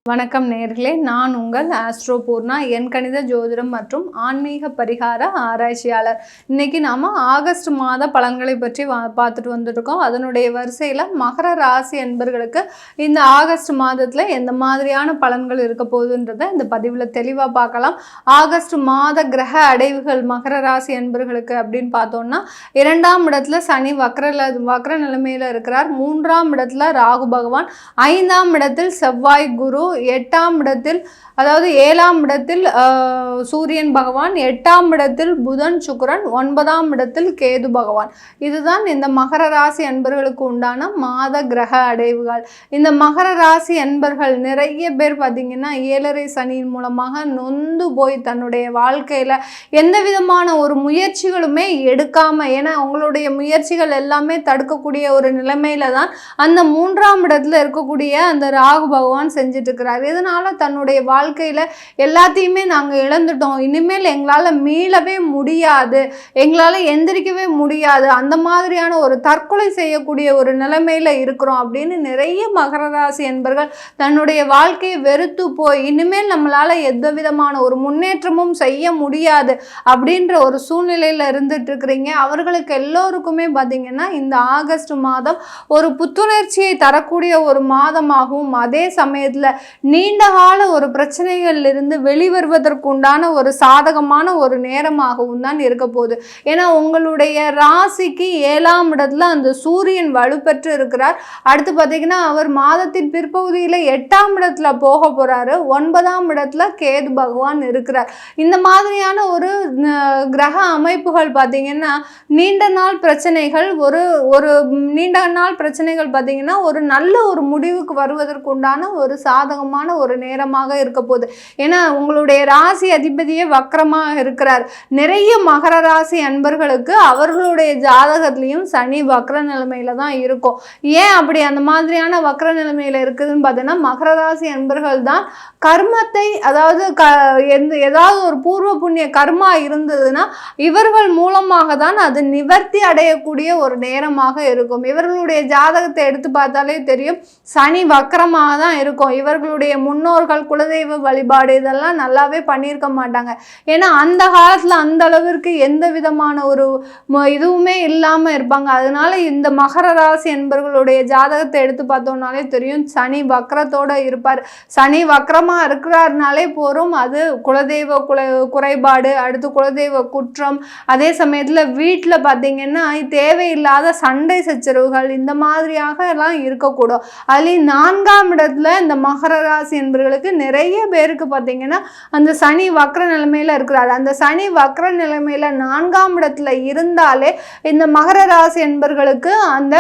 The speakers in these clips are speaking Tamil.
வணக்கம் நேர்களே, நான் உங்கள் ஆஸ்ட்ரோ பூர்ணா, என் கணித ஜோதிடம் மற்றும் ஆன்மீக பரிகார ஆராய்ச்சியாளர். இன்னைக்கு நாம ஆகஸ்ட் மாத பலன்களை பற்றி பார்த்துட்டு வந்துருக்கோம். அதனுடைய வரிசையில் மகர ராசி என்பர்களுக்கு இந்த ஆகஸ்ட் மாதத்தில் எந்த மாதிரியான பலன்கள் இருக்க போகுதுன்றதை இந்த பதிவில் தெளிவாக பார்க்கலாம். ஆகஸ்ட் மாத கிரக அடைவுகள் மகர ராசி என்பர்களுக்கு அப்படின்னு பார்த்தோம்னா, 2ஆம் இடத்துல சனி வக்ர நிலைமையில் இருக்கிறார். 3ஆம் இடத்துல ராகு பகவான், 5ஆம் இடத்தில் செவ்வாய் குரு, 8ஆம் இடத்தில் அதாவது 7ஆம் இடத்தில் சூரியன் பகவான், 8ஆம் இடத்தில் புதன் சுக்கிரன், 9ஆம் இடத்தில் கேது பகவான். இதுதான் இந்த மகர ராசி அன்பர்களுக்கு உண்டான மாத கிரக அடைவுகள். இந்த மகர ராசி அன்பர்கள் நிறைய பேர் பார்த்தீங்கன்னா 7.5 சனியின் மூலமாக நொந்து போய் தன்னுடைய வாழ்க்கையில் எந்த விதமான ஒரு முயற்சிகளுமே எடுக்காம, ஏன்னா உங்களுடைய முயற்சிகள் எல்லாமே தடுக்கக்கூடிய ஒரு நிலைமையில தான் அந்த 3ஆம் இடத்துல இருக்கக்கூடிய அந்த ராகு பகவான் செஞ்சுட்டு இருக்கிறார். இதனால தன்னுடைய வாழ்க்கையில எல்லாத்தையுமே நாங்க இழந்துட்டோம், இனிமேல் எங்களால மீளவே முடியாது, எங்களால எந்திரிக்கவே முடியாது, அந்த மாதிரியான ஒரு தற்கொலை செய்யக்கூடிய ஒரு நிலைமையில இருக்கிறோம் அப்படின்னு நிறைய மகர ராசி என்பர்கள் தன்னுடைய வாழ்க்கையை வெறுத்து போய் இனிமேல் நம்மளால எந்த விதமான ஒரு முன்னேற்றமும் செய்ய முடியாது அப்படின்ற ஒரு சூழ்நிலையில இருந்துட்டு இருக்கிறீங்க. அவர்களுக்கு எல்லோருக்குமே பார்த்தீங்கன்னா இந்த ஆகஸ்ட் மாதம் ஒரு புத்துணர்ச்சியை தரக்கூடிய ஒரு மாதமாகவும், அதே சமயத்துல நீண்ட கால ஒரு பிரச்சனைகள்ல இருந்து வெளிவருவதற்குண்டான ஒரு சாதகமான ஒரு நேரமாகவும் தான் இருக்க போகுது. ஏன்னா உங்களுடைய ராசிக்கு 7ஆம் இடத்துல அந்த சூரியன் வலுப்பெற்று இருக்கிறார். அடுத்து பார்த்தீங்கன்னா அவர் மாதத்தின் பிற்பகுதியில் 8ஆம் இடத்துல போக போறாரு. 9ஆம் இடத்துல கேது பகவான் இருக்கிறார். இந்த மாதிரியான ஒரு கிரக அமைப்புகள் பார்த்தீங்கன்னா நீண்ட நாள் பிரச்சனைகள் ஒரு நீண்ட நாள் பிரச்சனைகள் பார்த்தீங்கன்னா ஒரு நல்ல ஒரு முடிவுக்கு வருவதற்குண்டான ஒரு சாதகமான ஒரு நேரமாக இருக்க போகுது. ஏன்னா உங்களுடைய ராசி அதிபதியே வக்ரமாக இருக்கிறார். நிறைய மகர ராசி அன்பர்களுக்கு அவர்களுடைய ஜாதகத்திலையும் சனி வக்ர நிலைமையில தான் இருக்கும். ஏன் அப்படி அந்த மாதிரியான வக்ர நிலைமையில இருக்குதுன்னு பார்த்தீங்கன்னா, மகர ராசி அன்பர்கள் தான் கர்மத்தை, அதாவது ஏதாவது ஒரு பூர்வ புண்ணிய கர்மா இருந்ததுன்னா இவர்கள் மூலமாக தான் அது நிவர்த்தி அடையக்கூடிய ஒரு நேரமாக இருக்கும். இவர்களுடைய ஜாதகத்தை எடுத்து பார்த்தாலே தெரியும், சனி வக்ரமாக தான் இருக்கும். இவர்களுடைய முன்னோர்கள் குலதெய்வ வழிபாடு இதெல்லாம் நல்லாவே பண்ணியிருக்க மாட்டாங்க. ஏன்னா அந்த காலத்துல அந்த அளவிற்கு எந்த விதமான ஒரு இதுவுமே இல்லாம இருப்பாங்க. அதனால இந்த மகர ராசி என்பவர்களுடைய ஜாதகத்தை எடுத்து பார்த்தோம்னாலே தெரியும், சனி வக்ரத்தோட இருப்பார். சனி வக்ரமா இருக்கிறாருனாலே போறோம், அது குலதெய்வ குறைபாடு, அடுத்து குலதெய்வ குற்றம், அதே சமயத்துல வீட்டுல பார்த்தீங்கன்னா தேவையில்லாத சண்டை சச்சரவுகள் இந்த மாதிரியாக எல்லாம் இருக்கக்கூடும். அதுலேயும் 4ஆம் இடத்துல இந்த மகர ராசி என்பவர்களுக்கு நிறைய பேருக்கு பார்த்தீங்கன்னா அந்த சனி வக்ர நிலைமையில இருக்கிறார். அந்த சனி வக்ர நிலைமையில 4ஆம் இடத்துல இருந்தாலே இந்த மகர ராசி என்பவர்களுக்கு அந்த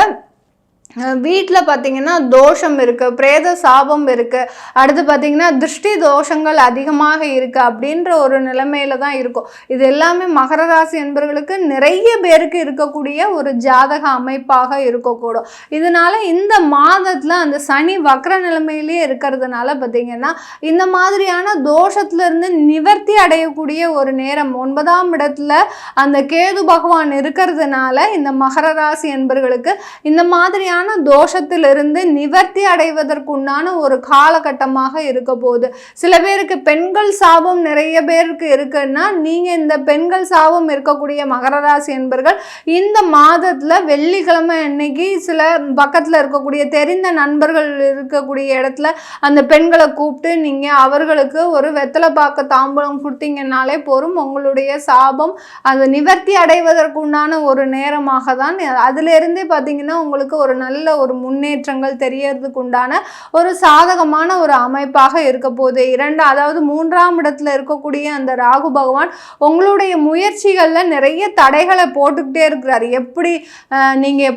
வீட்டில் பார்த்தீங்கன்னா தோஷம் இருக்குது, பிரேத சாபம் இருக்குது, அடுத்து பார்த்தீங்கன்னா திருஷ்டி தோஷங்கள் அதிகமாக இருக்குது அப்படின்ற ஒரு நிலைமையில தான் இருக்கும். இது எல்லாமே மகர ராசி என்பவர்களுக்கு நிறைய பேருக்கு இருக்கக்கூடிய ஒரு ஜாதக அமைப்பாக இருக்கக்கூடும். இதனால இந்த மாதத்தில் அந்த சனி வக்ர நிலைமையிலேயே இருக்கிறதுனால பார்த்தீங்கன்னா இந்த மாதிரியான தோஷத்திலிருந்து நிவர்த்தி அடையக்கூடிய ஒரு நேரம். 9ஆம் இடத்துல அந்த கேது பகவான் இருக்கிறதுனால இந்த மகர ராசி என்பவர்களுக்கு இந்த மாதிரியான தோஷத்திலிருந்து நிவர்த்தி அடைவதற்குண்டான ஒரு காலகட்டமாக இருக்க போகுது. சில பேருக்கு பெண்கள் சாபம் நிறைய பேருக்கு இருக்குன்னா, நீங்க இந்த பெண்கள் சாபம் இருக்கக்கூடிய மகர ராசி என்பர்கள் இந்த மாதத்துல வெள்ளிக்கிழமை அன்னைக்கு சில பக்கத்துல இருக்கக்கூடிய தெரிந்த நண்பர்கள் இருக்கக்கூடிய இடத்துல அந்த பெண்களை கூப்பிட்டு நீங்க அவர்களுக்கு ஒரு வெத்தலை பாக்க தாம்பூலம் கொடுத்தீங்கன்னாலே போரும், உங்களுடைய சாபம் அது நிவர்த்தி அடைவதற்குண்டான ஒரு நேரமாக தான். அதுல இருந்தே பார்த்தீங்கன்னா உங்களுக்கு ஒரு நல்ல ஒரு முன்னேற்றங்கள் தெரியறதுக்கு உண்டான ஒரு சாதகமான ஒரு அமைப்பாக இருக்க போகுது. அதாவது 3ஆம் இடத்துல இருக்கக்கூடிய அந்த ராகு பகவான் உங்களுடைய முயற்சிகள்ல நிறைய தடைகளை போட்டுக்கிட்டே இருக்கிறார். எப்படி நீங்க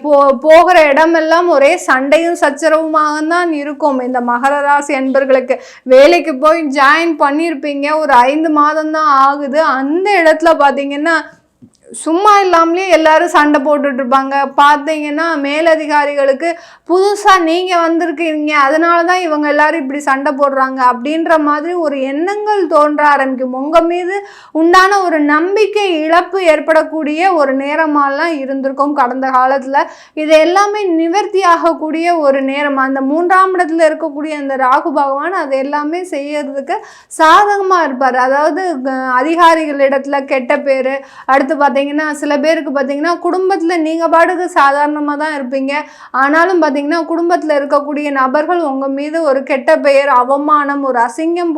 போகிற இடமெல்லாம் ஒரே சண்டையும் சச்சரவுமாக தான் இருக்கும். இந்த மகர ராசி என்பர்களுக்கு வேலைக்கு போய் ஜாயின் பண்ணியிருப்பீங்க, ஒரு 5 மாதம் தான் ஆகுது, அந்த இடத்துல பார்த்தீங்கன்னா சும்மா இல்லாமலே எல்லாரும் சண்டை போட்டுட்டு இருப்பாங்க. பார்த்தீங்கன்னா மேலதிகாரிகளுக்கு புதுசாக நீங்கள் வந்திருக்கீங்க, அதனால தான் இவங்க எல்லாரும் இப்படி சண்டை போடுறாங்க அப்படின்ற மாதிரி ஒரு எண்ணங்கள் தோன்ற ஆரம்பிக்கும். உங்கள் மீது உண்டான ஒரு நம்பிக்கை இழப்பு ஏற்படக்கூடிய ஒரு நேரமாலாம் இருந்திருக்கும் கடந்த காலத்தில். இது எல்லாமே நிவர்த்தி ஆகக்கூடிய ஒரு நேரம். அந்த 3ஆம் இடத்துல இருக்கக்கூடிய அந்த ராகு பகவான் அது எல்லாமே செய்யறதுக்கு சாதகமாக இருப்பார். அதாவது அதிகாரிகளிடத்துல கெட்ட பேர், அடுத்து பார்த்தீங்கன்னா சில பேருக்கு பார்த்தீங்கன்னா குடும்பத்தில் நீங்கள் பாட்டுக்கு சாதாரணமாக தான் இருப்பீங்க, ஆனாலும் பார்த்தீங்கன்னா குடும்பத்தில் இருக்கக்கூடிய நபர்கள் உங்கள் மீது ஒரு கெட்ட பெயர், அவமானம், ஒரு அசிங்கம்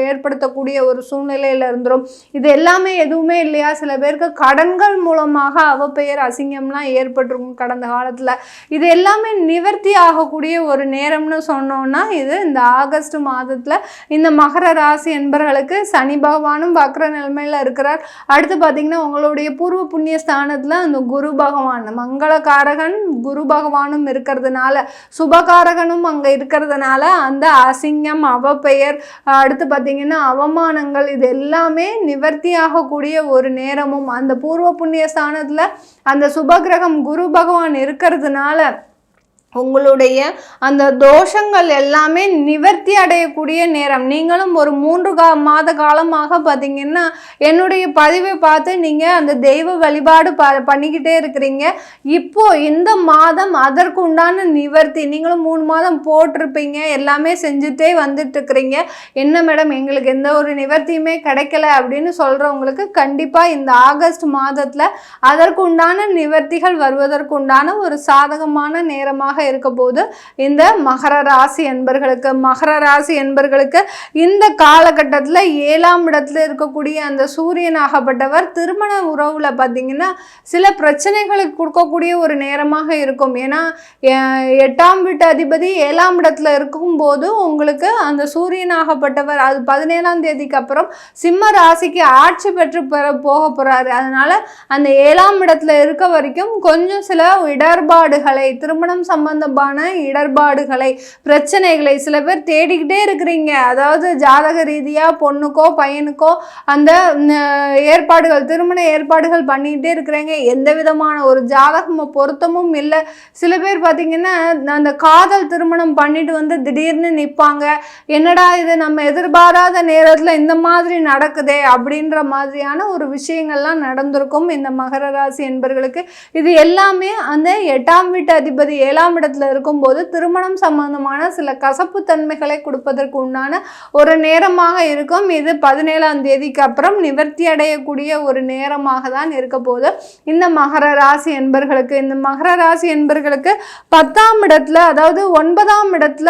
ஏற்படுத்தக்கூடிய ஒரு சூழ்நிலையில் இருந்துடும். இது எல்லாமே எதுவுமே இல்லையா, சில பேருக்கு கடன்கள் மூலமாக அவப்பெயர், அசிங்கம்லாம் ஏற்பட்டிருக்கும் கடந்த காலத்தில். இது எல்லாமே நிவர்த்தி ஆகக்கூடிய ஒரு நேரம்னு சொன்னோன்னா இது இந்த ஆகஸ்ட் மாதத்தில் இந்த மகர ராசி என்பவர்களுக்கு சனி பகவானும் வக்ர நிலைமையில் இருக்கிறார். அடுத்து பார்த்தீங்கன்னா உங்களுடைய பூர்வ புண்ணிய ஸ்தானத்தில் அந்த குரு பகவான் மங்களகாரகன் குரு பகவானும் இருக்கிறதுனால, சுபகாரகனும் அங்கே இருக்கிறதுனால அந்த அசிங்கம், அவப்பெயர், அடுத்து பார்த்தீங்கன்னா அவமானங்கள் இது எல்லாமே நிவர்த்தி ஆகக்கூடிய ஒரு நேரமும் அந்த பூர்வ புண்ணிய ஸ்தானத்தில் அந்த சுபகிரகம் குரு பகவான் இருக்கிறதுனால உங்களுடைய அந்த தோஷங்கள் எல்லாமே நிவர்த்தி அடையக்கூடிய நேரம். நீங்களும் ஒரு 3 மாத காலமாக பார்த்தீங்கன்னா என்னுடைய பதிவை பார்த்து நீங்கள் அந்த தெய்வ வழிபாடு பண்ணிக்கிட்டே இருக்கிறீங்க. இப்போ இந்த மாதம் அதற்கு உண்டான நிவர்த்தி, நீங்களும் 3 மாதம் போட்டிருப்பீங்க, எல்லாமே செஞ்சுட்டே வந்துட்டு இருக்கிறீங்க. என்ன மேடம் எங்களுக்கு எந்த ஒரு நிவர்த்தியுமே கிடைக்கல அப்படின்னு சொல்கிறவங்களுக்கு கண்டிப்பாக இந்த ஆகஸ்ட் மாதத்தில் அதற்கு உண்டான நிவர்த்திகள் வருவதற்கு உண்டான ஒரு சாதகமான நேரமாக இருக்க போது இந்த மகர ராசி என்பர்களுக்கு இந்த காலகட்டத்தில் 7ஆம் இடத்துல இருக்கக்கூடிய அந்த சூரியனாகப்பட்டவர் திருமண உறவுல பார்த்தீங்கன்னா சில பிரச்சனைகளுக்கு கொடுக்கக்கூடிய ஒரு நேரமாக இருக்கும். ஏன்னா 8ஆம் வீட்டு அதிபதி 7ஆம் இடத்துல இருக்கும்போது உங்களுக்கு அந்த சூரியனாகப்பட்டவர் அது 17ஆம் தேதிக்கு அப்புறம் சிம்ம ராசிக்கு ஆட்சி பெற்று போக போறாரு. அதனால அந்த 7ஆம் இடத்துல இருக்க வரைக்கும் கொஞ்சம் சில இடர்பாடுகளை, திருமணம் சம்பந்தமான இடர்பாடுகளை, பிரச்சனைகளை சில பேர் தேடிக்கிட்டே இருக்கிறீங்க. அதாவது ஜாதக ரீதியா பொண்ணுக்கோ பையனுக்கோ அந்த ஏற்பாடுகள், திருமண ஏற்பாடுகள் பண்ணிக்கிட்டே இருக்கிறீங்க. எந்த விதமான ஒரு ஜாதகம் பொருத்தமும் இல்லை. சில பேர் பார்த்தீங்கன்னா அந்த காதல் திருமணம் பண்ணிட்டு வந்து திடீர்னு நிற்பாங்க. என்னடா இது நம்ம எதிர்பாராத நேரத்தில் இந்த மாதிரி நடக்குதே அப்படின்ற மாதிரியான ஒரு விஷயங்கள்லாம் நடந்திருக்கும் இந்த மகர ராசி என்பவர்களுக்கு. இது எல்லாமே அந்த 8ஆம் வீட்டு அதிபதி 7ஆம் இடத்துல இருக்கும்போது திருமணம் சம்பந்தமான சில கசப்பு தன்மைகளை கொடுப்பதற்கு உண்டான ஒரு நேரமாக இருக்கும். இது 17ஆம் தேதிக்கு அப்புறம் நிவர்த்தி அடையக்கூடிய ஒரு நேரமாக தான் இருக்க போது இந்த மகர ராசி என்பர்களுக்கு. இந்த மகர ராசி என்பர்களுக்கு 10ஆம் இடத்துல, அதாவது 9ஆம் இடத்துல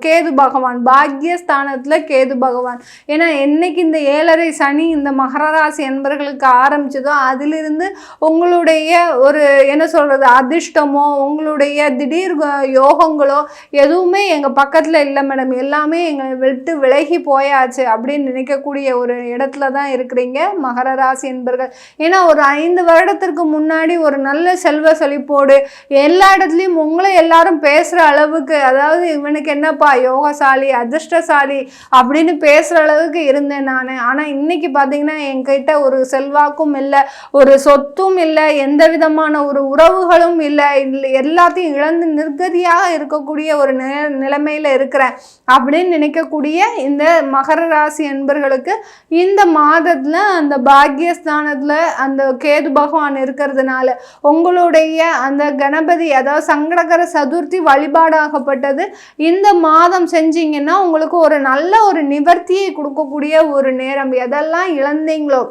கேது பகவான், பாக்யஸ்தானத்துல கேது பகவான். ஏன்னா என்னைக்கு இந்த 7.5 சனி இந்த மகர ராசி என்பர்களுக்கு ஆரம்பிச்சதோ அதிலிருந்து உங்களுடைய ஒரு என்ன சொல்றது அதிர்ஷ்டமோ உங்களுடைய திடீர் யோகங்களோ எதுவுமே எங்கள் பக்கத்தில் இல்லை மேடம், எல்லாமே எங்களை விட்டு விலகி போயாச்சு அப்படின்னு நினைக்கக்கூடிய ஒரு இடத்துல தான் இருக்கிறீங்க மகர ராசி என்பர்கள். ஏன்னா ஒரு 5 வருடத்திற்கு முன்னாடி ஒரு நல்ல செல்வ செழிப்போடு எல்லா இடத்துலையும் உங்களை எல்லாரும் பேசுகிற அளவுக்கு, அதாவது இவனுக்கு என்னப்பா யோகசாலி அதிர்ஷ்டசாலி அப்படின்னு பேசுகிற அளவுக்கு இருந்தேன் நான். ஆனால் இன்னைக்கு பார்த்தீங்கன்னா என்கிட்ட ஒரு செல்வாக்கும் இல்லை, ஒரு சொத்தும் இல்லை, எந்த விதமான ஒரு உறவுகளும் இல்லை, எல்லாத்தையும் இழந்து நிர்கதியாக இருக்கக்கூடிய ஒரு நிலைமையில இருக்கிறேன் அப்படின்னு நினைக்கக்கூடிய இந்த மகர ராசி என்பர்களுக்கு இந்த மாதத்துல அந்த பாக்யஸ்தானத்துல அந்த கேது பகவான் இருக்கிறதுனால உங்களுடைய அந்த கணபதி, அதாவது சங்கடகர சதுர்த்தி வழிபாடாகப்பட்டது இந்த மாதம் செஞ்சீங்கன்னா உங்களுக்கு ஒரு நல்ல ஒரு நிவர்த்தியை கொடுக்கக்கூடிய ஒரு நேரம். எதெல்லாம் இழந்தீங்களோ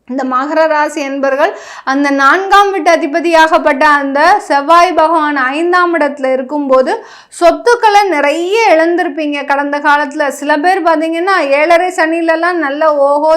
இந்த மகர ராசி என்பர்கள் அந்த 4ஆம் வீட்டு அதிபதியாகப்பட்ட அந்த செவ்வாய் பகவான் 5ஆம் இடத்துல இருக்கும்போது சொத்துக்களை நிறைய இழந்திருப்பீங்க கடந்த காலத்தில். சில பேர் பார்த்தீங்கன்னா 7.5 சனிலெல்லாம் நல்ல ஓஹோ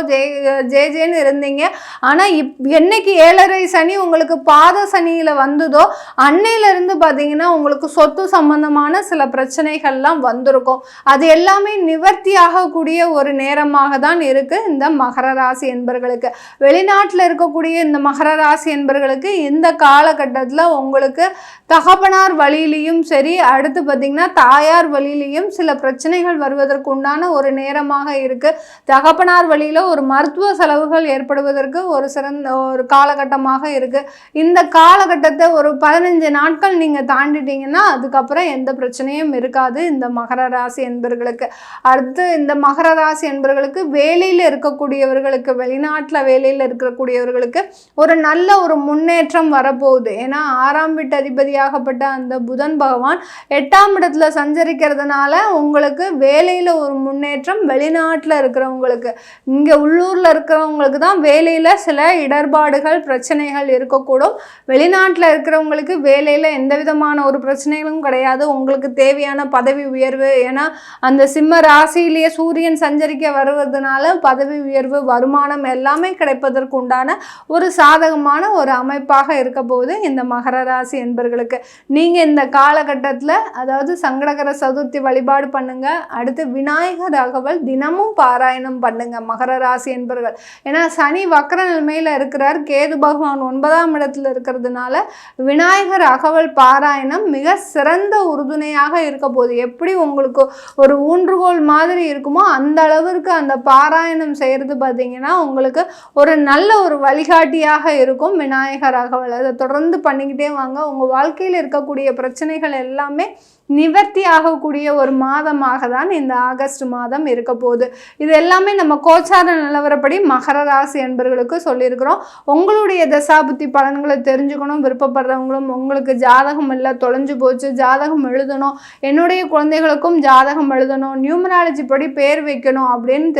ஜேன்னு இருந்தீங்க. ஆனால் என்னைக்கு 7.5 சனி உங்களுக்கு பாத சனியில் வந்ததோ அன்னையிலேருந்து பார்த்தீங்கன்னா உங்களுக்கு சொத்து சம்பந்தமான சில பிரச்சனைகள்லாம் வந்திருக்கும். அது எல்லாமே நிவர்த்தி ஆகக்கூடிய ஒரு நேரமாக தான் இருக்குது இந்த மகர ராசி என்பர்களுக்கு. வெளிநாட்டில் இருக்கக்கூடிய இந்த மகர ராசி என்பவர்களுக்கு இந்த காலகட்டத்தில் உங்களுக்கு தகப்பனார் வழியிலையும் சரி, அடுத்து பார்த்திங்கன்னா தாயார் வழியிலையும் சில பிரச்சனைகள் வருவதற்கு உண்டான ஒரு நேரமாக இருக்குது. தகப்பனார் வழியில் ஒரு மருத்துவ செலவுகள் ஏற்படுவதற்கு ஒரு சிறந்த ஒரு காலகட்டமாக இருக்குது. இந்த காலகட்டத்தை ஒரு 15 நாட்கள் நீங்கள் தாண்டிட்டீங்கன்னா அதுக்கப்புறம் எந்த பிரச்சனையும் இருக்காது இந்த மகர ராசி என்பவர்களுக்கு. அடுத்து இந்த மகர ராசி என்பவர்களுக்கு வேலையில் இருக்கக்கூடியவர்களுக்கு, வெளிநாட்டில் வேலையில் இருக்கக்கூடியவர்களுக்கு ஒரு நல்ல ஒரு முன்னேற்றம் வரப்போகுது. ஏன்னா 6ஆம் வீட்டு அதிபதியாகப்பட்ட அந்த புதன் பகவான் 8ஆம் இடத்துல சஞ்சரிக்கிறதுனால உங்களுக்கு வேலையில் ஒரு முன்னேற்றம், வெளிநாட்டில் இருக்கிறவங்களுக்கு, இங்கே உள்ளூரில் இருக்கிறவங்களுக்கு தான் வேலையில் சில இடர்பாடுகள் பிரச்சனைகள் இருக்கக்கூடும். வெளிநாட்டில் இருக்கிறவங்களுக்கு வேலையில் எந்த விதமான ஒரு பிரச்சனைகளும் கிடையாது. உங்களுக்கு தேவையான பதவி உயர்வு, ஏன்னா அந்த சிம்ம ராசியிலேயே சூரியன் சஞ்சரிக்க வருவதனால பதவி உயர்வு, வருமானம் எல்லாமே கிடைப்பதற்கு உண்டான ஒரு சாதகமான ஒரு அமைப்பாக இருக்க போகுது இந்த மகர ராசி என்பவர்களுக்கு. நீங்கள் இந்த காலகட்டத்தில் அதாவது சங்கடகர சதுர்த்தி வழிபாடு பண்ணுங்க. அடுத்து விநாயகர் அகவல் தினமும் பாராயணம் பண்ணுங்க மகர ராசி என்பவர்கள். ஏன்னா சனி வக்ர நிலைமையில் இருக்கிறார், கேது பகவான் 9ஆம் இடத்துல இருக்கிறதுனால விநாயகர் அகவல் பாராயணம் மிக சிறந்த உறுதுணையாக இருக்க போகுது. எப்படி உங்களுக்கு ஒரு ஊன்றுகோல் மாதிரி இருக்குமோ அந்த அளவிற்கு அந்த பாராயணம் செய்கிறது பார்த்தீங்கன்னா உங்களுக்கு ஒரு நல்ல ஒரு வழிகாட்டியாக இருக்கும் விநாயகர் அகவல். அதை தொடர்ந்து பண்ணிக்கிட்டே வாங்க. உங்கள் வாழ்க்கையில் இருக்கக்கூடிய பிரச்சனைகள் எல்லாமே நிவர்த்தி ஆகக்கூடிய ஒரு மாதமாக தான் இந்த ஆகஸ்ட் மாதம் இருக்க போகுது. இது எல்லாமே நம்ம கோச்சார நிலவரப்படி மகர ராசி என்பவர்களுக்கு சொல்லியிருக்கிறோம். உங்களுடைய தசாபுத்தி பலன்களை தெரிஞ்சுக்கணும் விருப்பப்படுறவங்களும், உங்களுக்கு ஜாதகம் இல்லை தொலைஞ்சு போச்சு, ஜாதகம் எழுதணும், என்னுடைய குழந்தைகளுக்கும் ஜாதகம் எழுதணும், நியூமராலஜி படி பேர் வைக்கணும் அப்படின்னு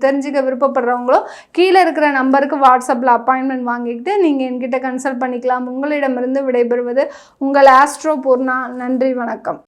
தெரிஞ்சுக்க விருப்பப்படுறவங்களும் கீழே இருக்கிற நம்பருக்கு வாட்ஸ்அப்பில் அப்பாயின்மெண்ட் வாங்கிக்கிட்டு நீங்கள் என்கிட்ட கன்சல்ட் பண்ணிக்கலாம். உங்களிடமிருந்து விடைபெறுவது உங்கள் ஆஸ்ட்ரோ பூர்ணா. நன்றி, வணக்கம்.